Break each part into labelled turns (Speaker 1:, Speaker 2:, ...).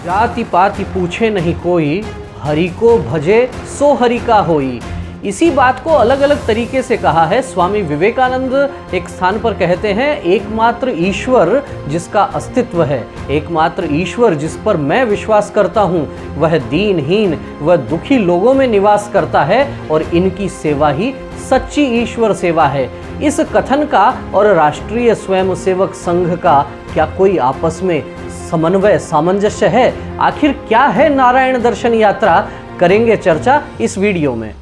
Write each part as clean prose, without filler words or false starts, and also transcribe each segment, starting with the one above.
Speaker 1: जाति पाति पूछे नहीं कोई, हरि को भजे सो हरि का होई। इसी बात को अलग अलग तरीके से कहा है स्वामी विवेकानंद। एक स्थान पर कहते हैं, एकमात्र ईश्वर जिसका अस्तित्व है, एकमात्र ईश्वर जिस पर मैं विश्वास करता हूँ, वह दीनहीन व दुखी लोगों में निवास करता है और इनकी सेवा ही सच्ची ईश्वर सेवा है। इस कथन का और राष्ट्रीय स्वयंसेवक संघ का क्या कोई आपस में समन्वय सामंजस्य है? आखिर क्या है नारायण दर्शन यात्रा? करेंगे चर्चा इस वीडियो में।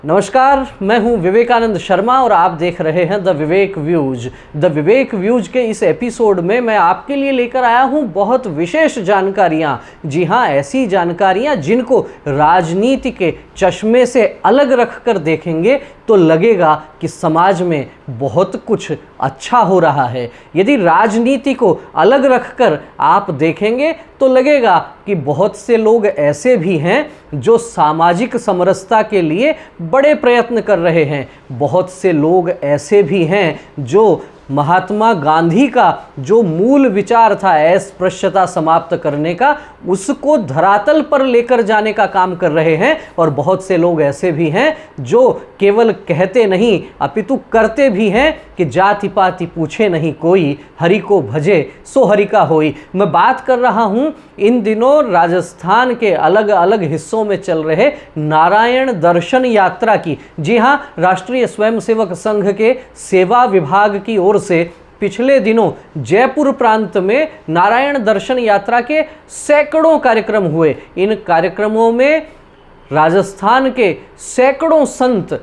Speaker 1: नमस्कार, मैं हूं विवेकानंद शर्मा और आप देख रहे हैं the Vivek views. The Vivek views के इस एपिसोड में मैं आपके लिए लेकर आया हूं बहुत विशेष जानकारियां। जी हां, ऐसी जानकारियां जिनको राजनीति के चश्मे से अलग रखकर देखेंगे तो लगेगा कि समाज में बहुत कुछ अच्छा हो रहा है। यदि राजनीति को अलग रखकर आप देखेंगे तो लगेगा कि बहुत से लोग ऐसे भी हैं जो सामाजिक समरसता के लिए बड़े प्रयत्न कर रहे हैं। बहुत से लोग ऐसे भी हैं जो महात्मा गांधी का जो मूल विचार था अस्पृश्यता समाप्त करने का, उसको धरातल पर लेकर जाने का काम कर रहे हैं। और बहुत से लोग ऐसे भी हैं जो केवल कहते नहीं अपितु करते भी हैं कि जाति पाति पूछे नहीं कोई, हरि को भजे सो हरि का होई। मैं बात कर रहा हूं इन दिनों राजस्थान के अलग अलग हिस्सों में चल रहे नारायण दर्शन यात्रा की। जी हां, राष्ट्रीय स्वयंसेवक संघ के सेवा विभाग की ओर से पिछले दिनों जयपुर प्रांत में नारायण दर्शन यात्रा के सैकड़ों कार्यक्रम हुए। इन कार्यक्रमों में राजस्थान के सैकड़ों संत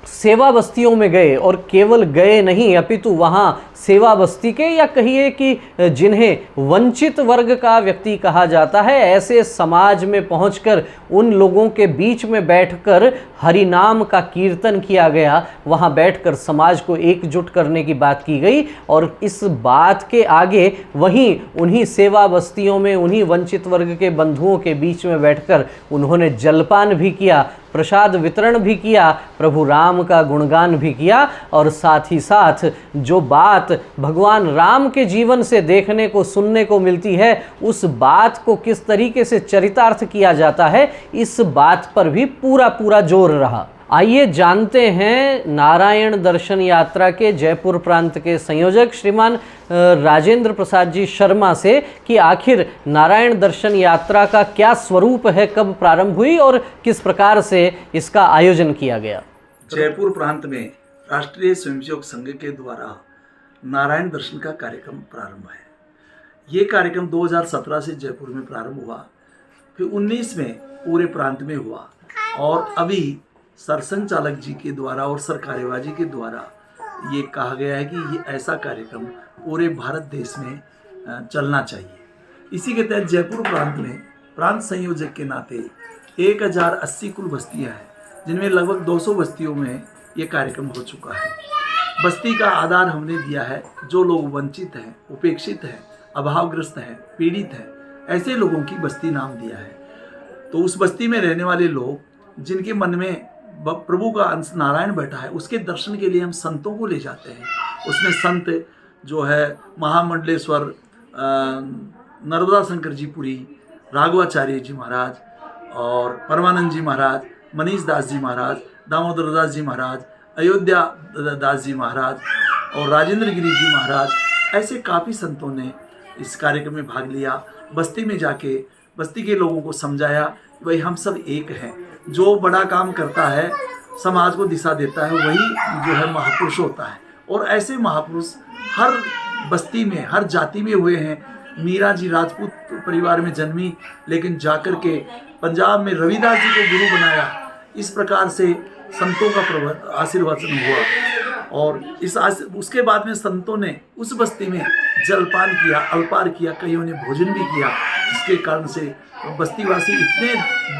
Speaker 1: सेवा बस्तियों में गए और केवल गए नहीं अपितु वहाँ सेवा बस्ती के, या कहिए कि जिन्हें वंचित वर्ग का व्यक्ति कहा जाता है, ऐसे समाज में पहुंचकर उन लोगों के बीच में बैठकर हरि नाम का कीर्तन किया गया। वहाँ बैठकर समाज को एकजुट करने की बात की गई और इस बात के आगे वहीं उन्हीं सेवा बस्तियों में उन्हीं वंचित वर्ग के बंधुओं के बीच में बैठकर उन्होंने जलपान भी किया, प्रसाद वितरण भी किया, प्रभु राम का गुणगान भी किया और साथ ही साथ जो बात भगवान राम के जीवन से देखने को सुनने को मिलती है, उस बात को किस तरीके से चरितार्थ किया जाता है, इस बात पर भी पूरा जोर रहा। आइए जानते हैं नारायण दर्शन यात्रा के जयपुर प्रांत के संयोजक श्रीमान राजेंद्र प्रसाद जी शर्मा से कि आखिर नारायण दर्शन यात्रा का क्या स्वरूप है, कब प्रारंभ हुई और किस प्रकार से इसका आयोजन किया गया।
Speaker 2: जयपुर प्रांत में राष्ट्रीय स्वयंसेवक संघ के द्वारा नारायण दर्शन का कार्यक्रम प्रारंभ है। ये कार्यक्रम 2017 से जयपुर में प्रारंभ हुआ, फिर 19 में पूरे प्रांत में हुआ और अभी सरसंघ चालक जी के द्वारा और सरकारेबाजी के द्वारा ये कहा गया है कि ये ऐसा कार्यक्रम पूरे भारत देश में चलना चाहिए। इसी के तहत जयपुर प्रांत में प्रांत संयोजक के नाते 1080 कुल बस्तियां हैं, जिनमें लगभग 200 बस्तियों में ये कार्यक्रम हो चुका है। बस्ती का आधार हमने दिया है जो लोग वंचित हैं, उपेक्षित हैं, अभावग्रस्त हैं, पीड़ित हैं, ऐसे लोगों की बस्ती नाम दिया है। तो उस बस्ती में रहने वाले लोग जिनके मन में प्रभु का अंश नारायण बैठा है, उसके दर्शन के लिए हम संतों को ले जाते हैं। उसमें संत जो है महामंडलेश्वर नर्मदा शंकर जी पुरी, राघवाचार्य जी महाराज और परमानंद जी महाराज, मनीष दास जी महाराज, दामोदर दास जी महाराज, अयोध्या दास जी महाराज और राजेंद्र गिरी जी महाराज, ऐसे काफ़ी संतों ने इस कार्यक्रम में भाग लिया। बस्ती में जाके बस्ती के लोगों को समझाया कि भाई हम सब एक हैं। जो बड़ा काम करता है, समाज को दिशा देता है, वही जो है महापुरुष होता है। और ऐसे महापुरुष हर बस्ती में, हर जाति में हुए हैं। मीरा जी राजपूत परिवार में जन्मी, लेकिन जाकर के पंजाब में रविदास जी को गुरु बनाया। इस प्रकार से संतों का आशीर्वचन हुआ और उसके बाद में संतों ने उस बस्ती में जलपान किया, अल्पार किया, कईयों ने भोजन भी किया, जिसके कारण से बस्तीवासी इतने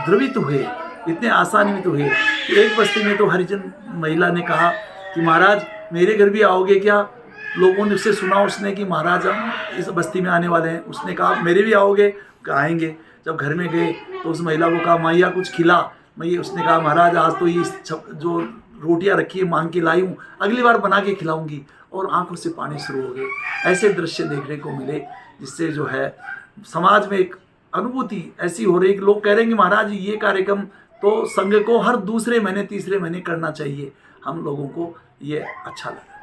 Speaker 2: द्रवित हुए, इतने आसान्वित हुए कि एक बस्ती में तो हरिजन महिला ने कहा कि महाराज मेरे घर भी आओगे क्या? लोगों ने उससे सुना उसने कि महाराज हम इस बस्ती में आने वाले हैं। उसने कहा मेरे भी आओगे? आएंगे। जब घर में गए तो उस महिला को कहा मैया कुछ खिला। मैं उसने कहा महाराज आज तो ये जो रोटियां रखी है, मांग के लाई हूँ, अगली बार बना के खिलाऊंगी, और आंखों से पानी शुरू हो गए। ऐसे दृश्य देखने को मिले, जिससे जो है समाज में एक अनुभूति ऐसी हो रही है कि लोग कह रहे हैं कि महाराज ये कार्यक्रम तो संघ को हर दूसरे महीने तीसरे महीने करना चाहिए। हम लोगों को ये अच्छा लगा।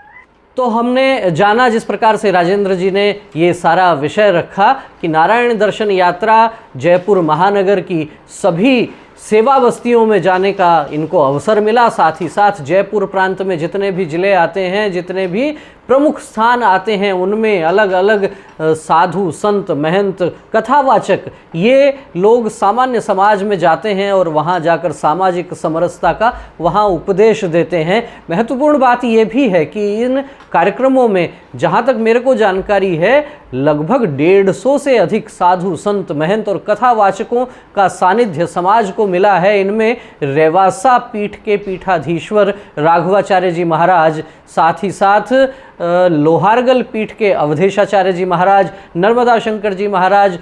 Speaker 1: तो हमने जाना जिस प्रकार से राजेंद्र जी ने ये सारा विषय रखा कि नारायण दर्शन यात्रा जयपुर महानगर की सभी सेवा बस्तियों में जाने का इनको अवसर मिला। साथ ही साथ जयपुर प्रांत में जितने भी जिले आते हैं, जितने भी प्रमुख स्थान आते हैं, उनमें अलग अलग साधु संत महंत कथावाचक ये लोग सामान्य समाज में जाते हैं और वहाँ जाकर सामाजिक समरसता का वहाँ उपदेश देते हैं। महत्वपूर्ण बात ये भी है कि इन कार्यक्रमों में जहाँ तक मेरे को जानकारी है लगभग 150 से अधिक साधु संत महंत और कथावाचकों का सानिध्य समाज को मिला है। इनमें रेवासा पीठ के पीठाधीश्वर राघवाचार्य जी महाराज, साथ ही साथ लोहारगल पीठ के अवधेशाचार्य जी महाराज, नर्मदा शंकर जी महाराज,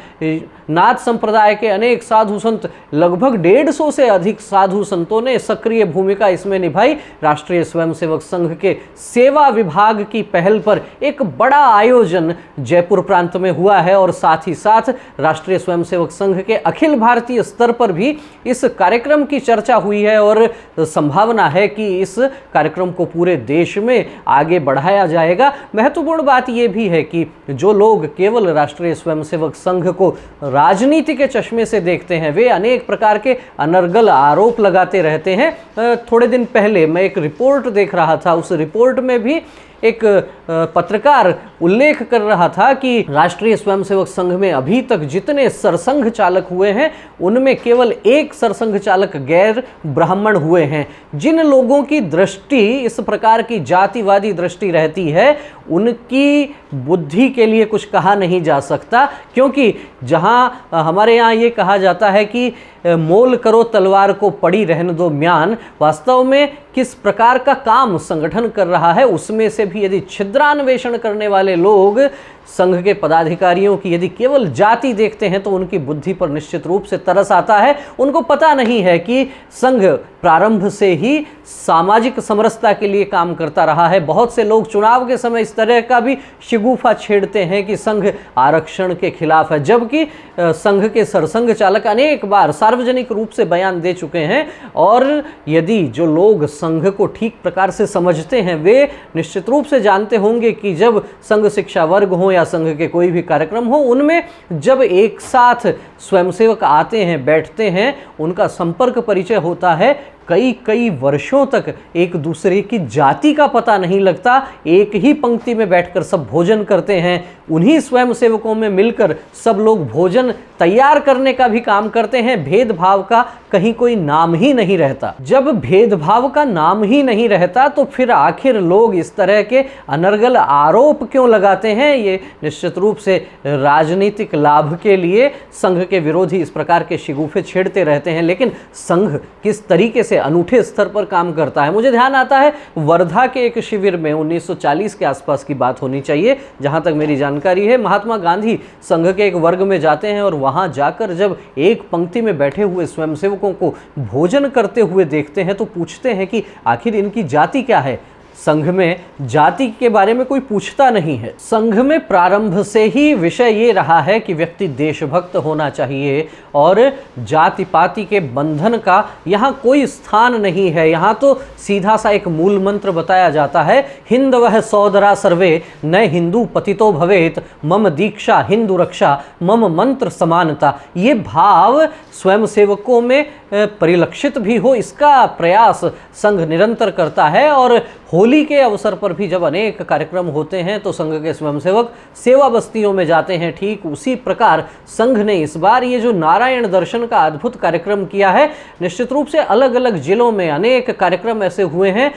Speaker 1: नाथ संप्रदाय के अनेक साधु संत, लगभग 150 से अधिक साधु संतों ने सक्रिय भूमिका इसमें निभाई। राष्ट्रीय स्वयंसेवक संघ के सेवा विभाग की पहल पर एक बड़ा आयोजन जयपुर प्रांत में हुआ है और साथ ही साथ राष्ट्रीय स्वयंसेवक संघ के अखिल भारतीय स्तर पर भी इस कार्यक्रम की चर्चा हुई है और संभावना है कि इस कार्यक्रम को पूरे देश में आगे बढ़ाया जाएगा। महत्वपूर्ण बात यह भी है कि जो लोग केवल राष्ट्रीय स्वयंसेवक संघ को राजनीति के चश्मे से देखते हैं, वे अनेक प्रकार के अनर्गल आरोप लगाते रहते हैं। थोड़े दिन पहले मैं एक रिपोर्ट देख रहा था, उस रिपोर्ट में भी एक पत्रकार उल्लेख कर रहा था कि राष्ट्रीय स्वयंसेवक संघ में अभी तक जितने सरसंघ चालक हुए हैं उनमें केवल एक सरसंघ चालक गैर ब्राह्मण हुए हैं। जिन लोगों की दृष्टि इस प्रकार की जातिवादी दृष्टि रहती है उनकी बुद्धि के लिए कुछ कहा नहीं जा सकता, क्योंकि जहां हमारे यहाँ ये कहा जाता है कि मोल करो तलवार को पड़ी रहने दो म्यान, वास्तव में किस प्रकार का काम संगठन कर रहा है उसमें से भी यदि छिद्रान्वेषण करने वाले लोग संघ के पदाधिकारियों की यदि केवल जाति देखते हैं तो उनकी बुद्धि पर निश्चित रूप से तरस आता है। उनको पता नहीं है कि संघ प्रारंभ से ही सामाजिक समरसता के लिए काम करता रहा है। बहुत से लोग चुनाव के समय इस तरह का भी शिगुफा छेड़ते हैं कि संघ आरक्षण के खिलाफ है, जबकि संघ के सरसंघ चालक अनेक बार सार्वजनिक रूप से बयान दे चुके हैं। और यदि जो लोग संघ को ठीक प्रकार से समझते हैं वे निश्चित रूप से जानते होंगे कि जब संघ शिक्षा वर्ग हो या संघ के कोई भी कार्यक्रम हो, उनमें जब एक साथ स्वयंसेवक आते हैं, बैठते हैं, उनका संपर्क परिचय होता है, कई कई वर्षों तक एक दूसरे की जाति का पता नहीं लगता। एक ही पंक्ति में बैठकर सब भोजन करते हैं, उन्हीं स्वयंसेवकों में मिलकर सब लोग भोजन तैयार करने का भी काम करते हैं। भेदभाव का कहीं कोई नाम ही नहीं रहता। जब भेदभाव का नाम ही नहीं रहता तो फिर आखिर लोग इस तरह के अनर्गल आरोप क्यों लगाते हैं? ये निश्चित रूप से राजनीतिक लाभ के लिए संघ के विरोधी इस प्रकार के शिगुफे छेड़ते रहते हैं। लेकिन संघ किस तरीके से अनूठे स्तर पर काम करता है, मुझे ध्यान आता है वर्धा के एक शिविर में 1940 के आसपास की बात होनी चाहिए, जहां तक मेरी जानकारी है। महात्मा गांधी संघ के एक वर्ग में जाते हैं और वहां जाकर जब एक पंक्ति में बैठे हुए स्वयंसेवकों को भोजन करते हुए देखते हैं तो पूछते हैं कि आखिर इनकी जाति क्या है। संघ में जाति के बारे में कोई पूछता नहीं है। संघ में प्रारंभ से ही विषय ये रहा है कि व्यक्ति देशभक्त होना चाहिए और जाति पाति के बंधन का यहाँ कोई स्थान नहीं है। यहाँ तो सीधा सा एक मूल मंत्र बताया जाता है, हिंदवः सौदरा सर्वे न हिंदू पतितो भवेत, मम दीक्षा हिंदू रक्षा मम मंत्र समानता। ये भाव स्वयंसेवकों में परिलक्षित भी हो, इसका प्रयास संघ निरंतर करता है। और होली के अवसर पर भी जब अनेक कार्यक्रम होते हैं तो संघ के स्वयंसेवक सेवा बस्तियों में जाते हैं। ठीक उसी प्रकार संघ ने इस बार ये जो नारायण दर्शन का अद्भुत कार्यक्रम किया है, निश्चित रूप से अलग अलग जिलों में अनेक कार्यक्रम ऐसे हुए हैं।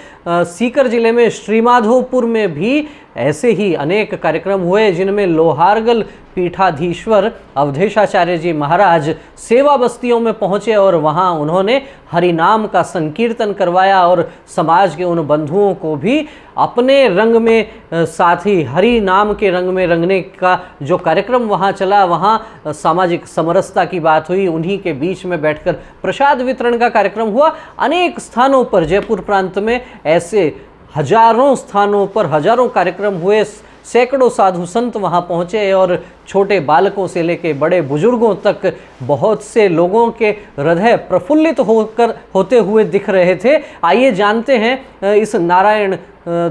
Speaker 1: सीकर जिले में श्रीमाधोपुर में भी ऐसे ही अनेक कार्यक्रम हुए जिनमें लोहारगल पीठाधीश्वर अवधेशाचार्य जी महाराज सेवा बस्तियों में पहुंचे और वहां उन्होंने हरि नाम का संकीर्तन करवाया और समाज के उन बंधुओं को भी अपने रंग में, साथ ही हरि नाम के रंग में रंगने का जो कार्यक्रम वहां चला, वहां सामाजिक समरसता की बात हुई। उन्हीं के बीच में बैठकर प्रसाद वितरण का कार्यक्रम हुआ। अनेक स्थानों पर जयपुर प्रांत में ऐसे हजारों स्थानों पर हजारों कार्यक्रम हुए। सैकड़ों साधु संत वहां पहुंचे और छोटे बालकों से लेके बड़े बुजुर्गों तक बहुत से लोगों के हृदय प्रफुल्लित होते हुए दिख रहे थे। आइए जानते हैं इस नारायण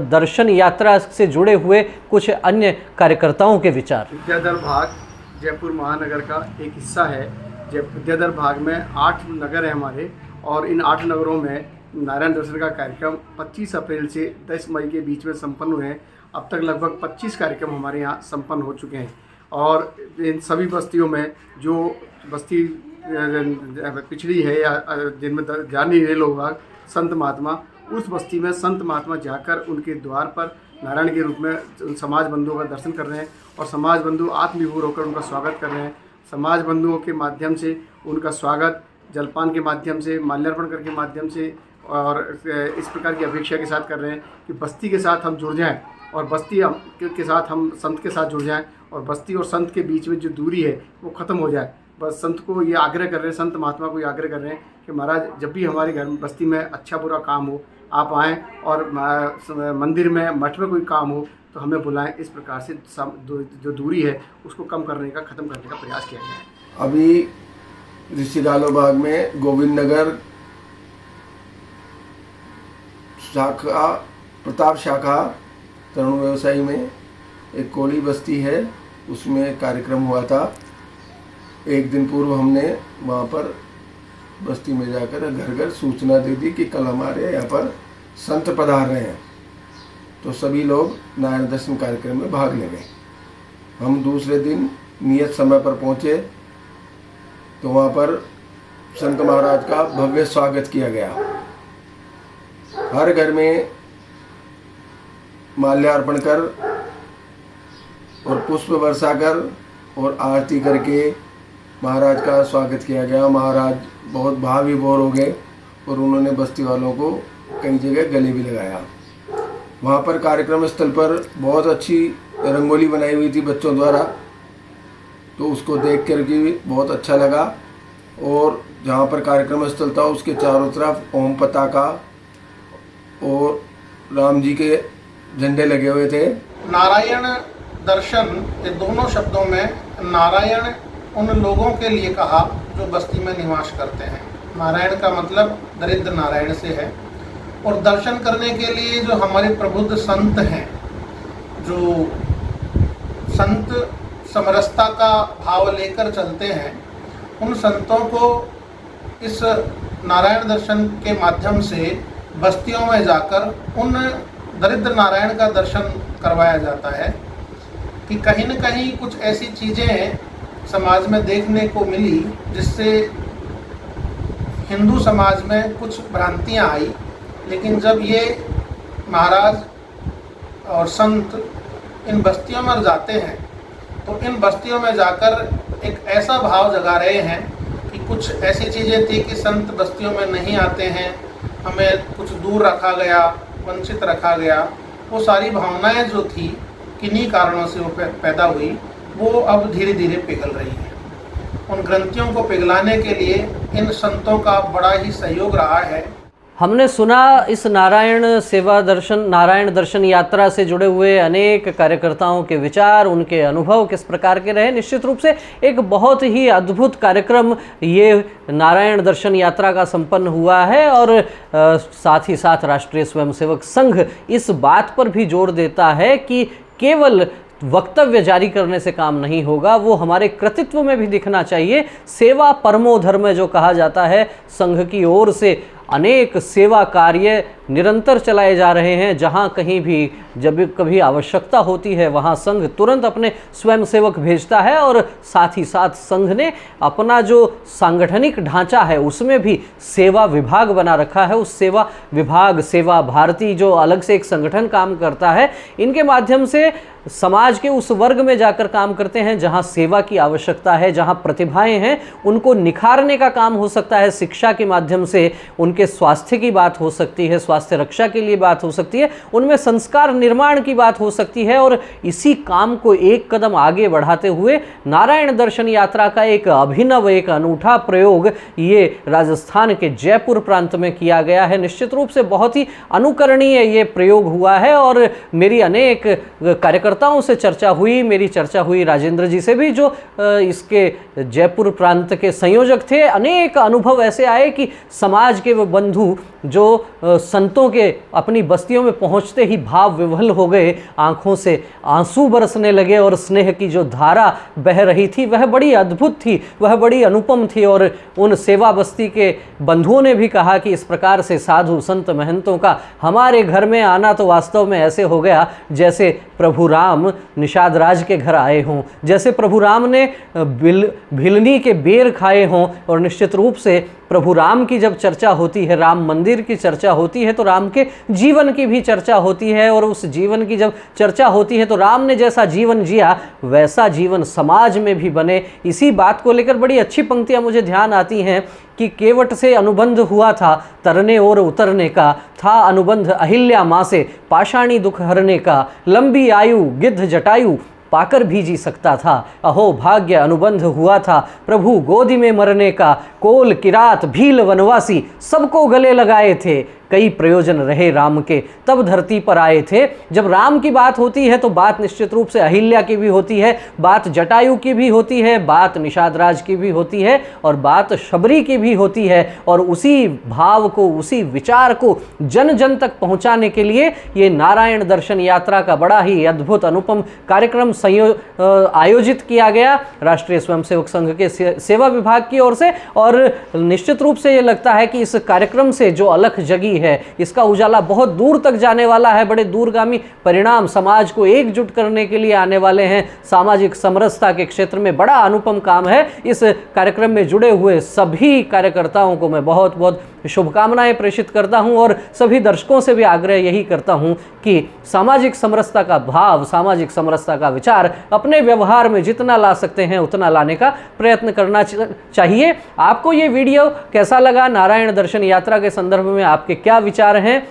Speaker 1: दर्शन यात्रा से जुड़े हुए कुछ अन्य कार्यकर्ताओं के विचार।
Speaker 3: विद्याधर भाग जयपुर महानगर का एक हिस्सा है। विद्याधर भाग में 8 नगर हैं हमारे, और इन 8 नगरों में नारायण दर्शन का कार्यक्रम 25 अप्रैल से 10 मई के बीच में संपन्न हुए हैं। अब तक लगभग 25 कार्यक्रम हमारे यहाँ संपन्न हो चुके हैं, और इन सभी बस्तियों में जो बस्ती पिछड़ी है या जिनमें जा नहीं रहे लोग संत महात्मा, उस बस्ती में संत महात्मा जाकर उनके द्वार पर नारायण के रूप में समाज बंधुओं का दर्शन कर रहे हैं, और समाज बंधु आत्मविभोर होकर उनका स्वागत कर रहे हैं। समाज बंधुओं के माध्यम से उनका स्वागत जलपान के माध्यम से, माल्यार्पण करके माध्यम से, और इस प्रकार की अपेक्षा के साथ कर रहे हैं कि बस्ती के साथ हम जुड़ जाएं, और बस्ती के साथ हम संत के साथ जुड़ जाएं, और बस्ती और संत के बीच में जो दूरी है वो ख़त्म हो जाए। बस संत को ये आग्रह कर रहे हैं, संत महात्मा को ये आग्रह कर रहे हैं कि महाराज जब भी हमारे घर बस्ती में अच्छा बुरा काम हो आप आएँ, और मंदिर में मठ में कोई काम हो तो हमें बुलाएं। इस प्रकार से जो दूरी है उसको कम करने का, ख़त्म करने का प्रयास किया गया है।
Speaker 4: अभी ऋषिगालो बाग में गोविंद नगर शाखा, प्रताप शाखा तरुण व्यवसायी में एक कोली बस्ती है, उसमें कार्यक्रम हुआ था। एक दिन पूर्व हमने वहाँ पर बस्ती में जाकर घर घर सूचना दे दी कि कल हमारे यहाँ पर संत पधार रहे हैं, तो सभी लोग नारायण दर्शन कार्यक्रम में भाग ले गए। हम दूसरे दिन नियत समय पर पहुँचे तो वहाँ पर संत महाराज का भव्य स्वागत किया गया। हर घर में माल्यार्पण कर और पुष्प वर्षा कर और आरती करके महाराज का स्वागत किया गया। महाराज बहुत भाव विभोर हो गए और उन्होंने बस्ती वालों को कई जगह गले भी लगाया। वहाँ पर कार्यक्रम स्थल पर बहुत अच्छी रंगोली बनाई हुई थी बच्चों द्वारा, तो उसको देख कर के बहुत अच्छा लगा। और जहाँ पर कार्यक्रम स्थल था उसके चारों तरफ ओम पताका और राम जी के झंडे लगे हुए थे।
Speaker 5: नारायण दर्शन, ये दोनों शब्दों में नारायण उन लोगों के लिए कहा जो बस्ती में निवास करते हैं। नारायण का मतलब दरिद्र नारायण से है, और दर्शन करने के लिए जो हमारे प्रबुद्ध संत हैं, जो संत समरसता का भाव लेकर चलते हैं, उन संतों को इस नारायण दर्शन के माध्यम से बस्तियों में जाकर उन दरिद्र नारायण का दर्शन करवाया जाता है कि कहीं न कहीं कुछ ऐसी चीज़ें समाज में देखने को मिली जिससे हिंदू समाज में कुछ भ्रांतियां आई। लेकिन जब ये महाराज और संत इन बस्तियों में जाते हैं तो इन बस्तियों में जाकर एक ऐसा भाव जगा रहे हैं कि कुछ ऐसी चीज़ें थी कि संत बस्तियों में नहीं आते हैं, हमें कुछ दूर रखा गया, वंचित रखा गया। वो सारी भावनाएं जो थी किन्हीं कारणों से वो पैदा हुई, वो अब धीरे धीरे पिघल रही है। उन ग्रंथियों को पिघलाने के लिए इन संतों का बड़ा ही सहयोग रहा है।
Speaker 1: हमने सुना इस नारायण दर्शन यात्रा से जुड़े हुए अनेक कार्यकर्ताओं के विचार, उनके अनुभव किस प्रकार के रहे। निश्चित रूप से एक बहुत ही अद्भुत कार्यक्रम ये नारायण दर्शन यात्रा का संपन्न हुआ है, और साथ ही साथ राष्ट्रीय स्वयंसेवक संघ इस बात पर भी जोर देता है कि केवल वक्तव्य जारी करने से काम नहीं होगा, वो हमारे कृतित्व में भी दिखना चाहिए। सेवा परमो धर्म जो कहा जाता है, संघ की ओर से अनेक सेवा कार्य निरंतर चलाए जा रहे हैं। जहां कहीं भी जब कभी आवश्यकता होती है वहां संघ तुरंत अपने स्वयंसेवक भेजता है और साथ ही साथ संघ ने अपना जो सांगठनिक ढांचा है उसमें भी सेवा विभाग बना रखा है। उस सेवा विभाग, सेवा भारती जो अलग से एक संगठन काम करता है, इनके माध्यम से समाज के उस वर्ग में जाकर काम करते हैं जहां सेवा की आवश्यकता है, जहां प्रतिभाएं हैं उनको निखारने का काम हो सकता है। शिक्षा के माध्यम से उनके स्वास्थ्य की बात हो सकती है, स्वास्थ्य रक्षा के लिए बात हो सकती है, उनमें संस्कार निर्माण की बात हो सकती है। और इसी काम को एक कदम आगे बढ़ाते हुए नारायण दर्शन यात्रा का एक अभिनव, एक अनूठा प्रयोग ये राजस्थान के जयपुर प्रांत में किया गया है। निश्चित रूप से बहुत ही अनुकरणीय ये प्रयोग हुआ है और मेरी अनेक कार्यकर्ताओं से चर्चा हुई, मेरी चर्चा हुई राजेंद्र जी से भी जो इसके जयपुर प्रांत के संयोजक थे। अनेक अनुभव ऐसे आए कि समाज के वो बंधु जो संतों के अपनी बस्तियों में पहुंचते ही भाव विह्वल हो गए, आंखों से आंसू बरसने लगे और स्नेह की जो धारा बह रही थी वह बड़ी अद्भुत थी, वह बड़ी अनुपम थी। और उन सेवा बस्ती के बंधुओं ने भी कहा कि इस प्रकार से साधु संत महंतों का हमारे घर में आना तो वास्तव में ऐसे हो गया जैसे प्रभु राम निषाद राज के घर आए हों, जैसे प्रभु राम ने भिलनी के बेर खाए हों। और निश्चित रूप से प्रभु राम की जब चर्चा होती है, राम मंदिर की चर्चा होती है, तो राम के जीवन की भी चर्चा होती है। और उस जीवन की जब चर्चा होती है तो राम ने जैसा जीवन जिया वैसा जीवन समाज में भी बने। इसी बात को लेकर बड़ी अच्छी पंक्तियां मुझे ध्यान आती हैं कि केवट से अनुबंध हुआ था तरने और उतरने का, था अनुबंध अहिल्या माँ से पाषाणी दुख हरने का, लंबी आयु गिद्ध जटायु पाकर भी जी सकता था, अहो भाग्य अनुबंध हुआ था प्रभु गोदी में मरने का, कोल किरात भील वनवासी सबको गले लगाए थे, कई प्रयोजन रहे राम के तब धरती पर आए थे। जब राम की बात होती है तो बात निश्चित रूप से अहिल्या की भी होती है, बात जटायु की भी होती है, बात निषाद राज की भी होती है और बात शबरी की भी होती है। और उसी भाव को, उसी विचार को जन जन तक पहुंचाने के लिए ये नारायण दर्शन यात्रा का बड़ा ही अद्भुत अनुपम कार्यक्रम आयोजित किया गया राष्ट्रीय स्वयंसेवक संघ के सेवा विभाग की ओर से। और निश्चित रूप से ये लगता है कि इस कार्यक्रम से जो अलख जगी है, इसका उजाला बहुत दूर तक जाने वाला है। बड़े दूरगामी परिणाम समाज को एकजुट करने के लिए आने वाले हैं। सामाजिक समरसता के क्षेत्र में बड़ा अनुपम काम है। इस कार्यक्रम में जुड़े हुए सभी कार्यकर्ताओं को मैं बहुत बहुत शुभकामनाएं प्रेषित करता हूं और सभी दर्शकों से भी आग्रह यही करता हूं कि सामाजिक समरसता का भाव, सामाजिक समरसता का विचार अपने व्यवहार में जितना ला सकते हैं उतना लाने का प्रयत्न करना चाहिए। आपको ये वीडियो कैसा लगा? नारायण दर्शन यात्रा के संदर्भ में आपके क्या विचार हैं?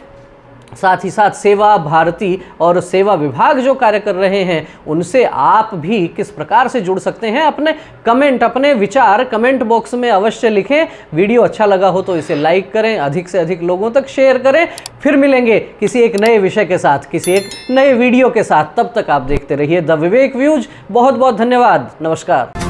Speaker 1: साथ ही साथ सेवा भारती और सेवा विभाग जो कार्य कर रहे हैं उनसे आप भी किस प्रकार से जुड़ सकते हैं? अपने कमेंट, अपने विचार कमेंट बॉक्स में अवश्य लिखें। वीडियो अच्छा लगा हो तो इसे लाइक करें, अधिक से अधिक लोगों तक शेयर करें। फिर मिलेंगे किसी एक नए विषय के साथ, किसी एक नए वीडियो के साथ। तब तक आप देखते रहिए द विवेक व्यूज। बहुत बहुत धन्यवाद। नमस्कार।